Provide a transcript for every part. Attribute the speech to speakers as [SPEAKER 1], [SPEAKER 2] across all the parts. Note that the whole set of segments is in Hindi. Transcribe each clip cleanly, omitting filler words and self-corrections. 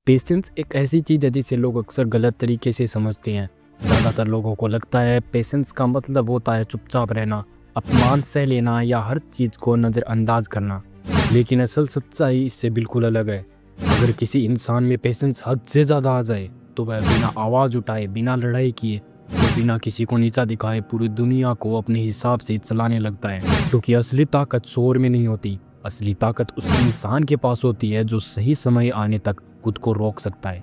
[SPEAKER 1] पेशेंस एक ऐसी चीज़ है जिसे लोग अक्सर गलत तरीके से समझते हैं। ज़्यादातर लोगों को लगता है पेशेंस का मतलब होता है चुपचाप रहना, अपमान सह लेना या हर चीज़ को नज़रअंदाज करना। लेकिन असल सच्चाई इससे बिल्कुल अलग है। अगर किसी इंसान में पेशेंस हद से ज़्यादा आ जाए तो वह बिना आवाज़ उठाए, बिना लड़ाई किए और बिना किसी को नीचा दिखाए पूरी दुनिया को अपने हिसाब से चलाने लगता है। क्योंकि असली ताकत शोर में नहीं होती, असली ताकत उस इंसान के पास होती है जो सही समय आने तक खुद को रोक सकता है।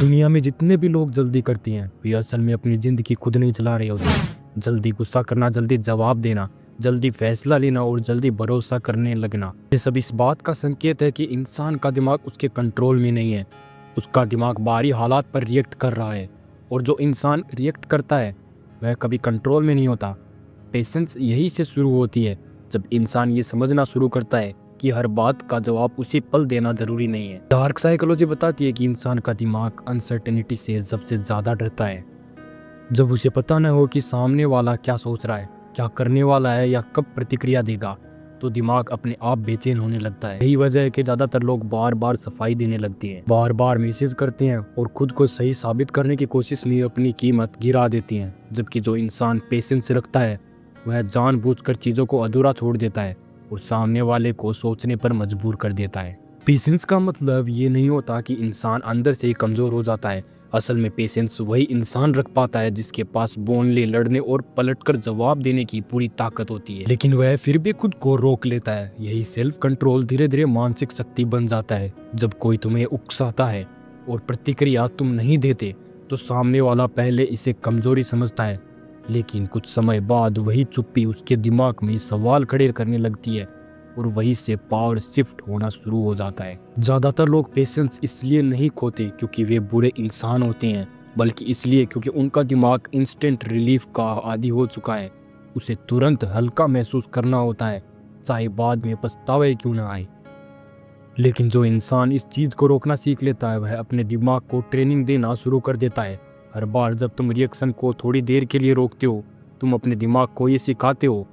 [SPEAKER 1] दुनिया में जितने भी लोग जल्दी करते हैं वे असल में अपनी ज़िंदगी खुद नहीं चला रहे होते। जल्दी गुस्सा करना, जल्दी जवाब देना, जल्दी फैसला लेना और जल्दी भरोसा करने लगना, ये सब इस बात का संकेत है कि इंसान का दिमाग उसके कंट्रोल में नहीं है। उसका दिमाग बाहरी हालात पर रिएक्ट कर रहा है और जो इंसान रिएक्ट करता है वह कभी कंट्रोल में नहीं होता। पेशेंस यही से शुरू होती है जब इंसान ये समझना शुरू करता है कि हर बात का जवाब उसी पल देना जरूरी नहीं है। डार्क साइकोलॉजी बताती है कि इंसान का दिमाग अनसर्टेनिटी से सबसे ज़्यादा डरता है। जब उसे पता न हो कि सामने वाला क्या सोच रहा है, क्या करने वाला है या कब प्रतिक्रिया देगा, तो दिमाग अपने आप बेचैन होने लगता है। यही वजह है कि ज़्यादातर लोग बार बार सफाई देने लगते हैं, बार बार मैसेज करते हैं और खुद को सही साबित करने की कोशिश में अपनी कीमत गिरा देती हैं। जबकि जो इंसान पेशेंस रखता है वह जानबूझकर चीज़ों को अधूरा छोड़ देता है और सामने वाले को सोचने पर मजबूर कर देता है। पेशेंस का मतलब ये नहीं होता कि इंसान अंदर से ही कमज़ोर हो जाता है। असल में पेशेंस वही इंसान रख पाता है जिसके पास बोलने, लड़ने और पलटकर जवाब देने की पूरी ताकत होती है, लेकिन वह फिर भी खुद को रोक लेता है। यही सेल्फ कंट्रोल धीरे धीरे मानसिक शक्ति बन जाता है। जब कोई तुम्हें उकसाता है और प्रतिक्रिया तुम नहीं देते तो सामने वाला पहले इसे कमजोरी समझता है, लेकिन कुछ समय बाद वही चुप्पी उसके दिमाग में सवाल खड़े करने लगती है और वहीं से पावर शिफ्ट होना शुरू हो जाता है। ज़्यादातर लोग पेशेंस इसलिए नहीं खोते क्योंकि वे बुरे इंसान होते हैं, बल्कि इसलिए क्योंकि उनका दिमाग इंस्टेंट रिलीफ का आदी हो चुका है। उसे तुरंत हल्का महसूस करना होता है, चाहे बाद में पछतावा क्यों ना आए। लेकिन जो इंसान इस चीज़ को रोकना सीख लेता है वह अपने दिमाग को ट्रेनिंग देना शुरू कर देता है। हर बार जब तुम रिएक्शन को थोड़ी देर के लिए रोकते हो, तुम अपने दिमाग को ये सिखाते हो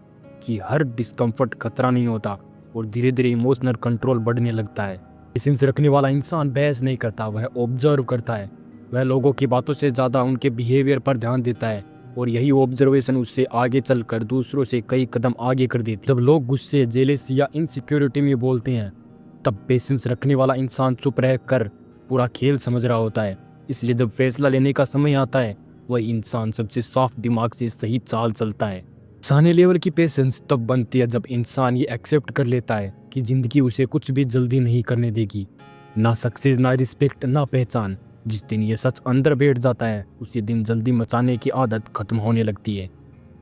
[SPEAKER 1] कि हर डिस्कम्फर्ट खतरा नहीं होता और धीरे धीरे इमोशनल कंट्रोल बढ़ने लगता है। पेशेंस रखने वाला इंसान बहस नहीं करता, वह ऑब्जर्व करता है। वह लोगों की बातों से ज़्यादा उनके बिहेवियर पर ध्यान देता है और यही ऑब्जर्वेशन उससे आगे चलकर दूसरों से कई कदम आगे कर देती है। जब लोग गुस्से, जेलसी या इनसिक्योरिटी में बोलते हैं तब पेशेंस रखने वाला इंसान चुप रह कर पूरा खेल समझ रहा होता है। इसलिए जब फैसला लेने का समय आता है वह इंसान सबसे साफ दिमाग से सही चाल चलता है। इंसानी लेवल की पेशेंस तब बनती है जब इंसान ये एक्सेप्ट कर लेता है कि जिंदगी उसे कुछ भी जल्दी नहीं करने देगी, ना सक्सेस, ना रिस्पेक्ट, ना पहचान। जिस दिन ये सच अंदर बैठ जाता है उसी दिन जल्दी मचाने की आदत खत्म होने लगती है।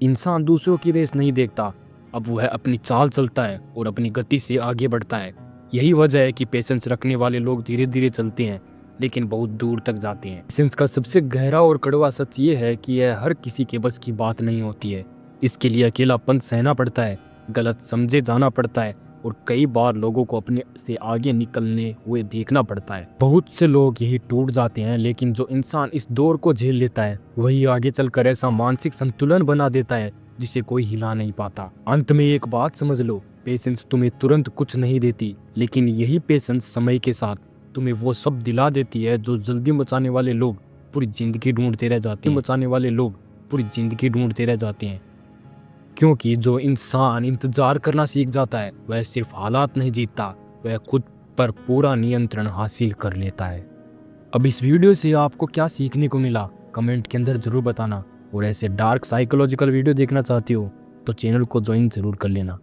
[SPEAKER 1] इंसान दूसरों की रेस नहीं देखता, अब वह अपनी चाल चलता है और अपनी गति से आगे बढ़ता है। यही वजह है कि पेशेंस रखने वाले लोग धीरे धीरे चलते हैं लेकिन बहुत दूर तक जाते हैं। पेशेंस का सबसे गहरा और कड़वा सच ये है कि यह हर किसी के बस की बात नहीं होती है। इसके लिए अकेलापन सहना पड़ता है, गलत समझे जाना पड़ता है और कई बार लोगों को अपने से आगे निकलने हुए देखना पड़ता है। बहुत से लोग यही टूट जाते हैं, लेकिन जो इंसान इस दौर को झेल लेता है वही आगे चलकर ऐसा मानसिक संतुलन बना देता है जिसे कोई हिला नहीं पाता। अंत में एक बात समझ लो, पेशेंस तुम्हें तुरंत कुछ नहीं देती, लेकिन यही पेशेंस समय के साथ तुम्हें वो सब दिला देती है जो जल्दी मचाने वाले लोग पूरी जिंदगी ढूंढते रह जाते हैं। क्योंकि जो इंसान इंतजार करना सीख जाता है वह सिर्फ हालात नहीं जीतता, वह खुद पर पूरा नियंत्रण हासिल कर लेता है। अब इस वीडियो से आपको क्या सीखने को मिला कमेंट के अंदर जरूर बताना, और ऐसे डार्क साइकोलॉजिकल वीडियो देखना चाहती हो तो चैनल को ज्वाइन जरूर कर लेना।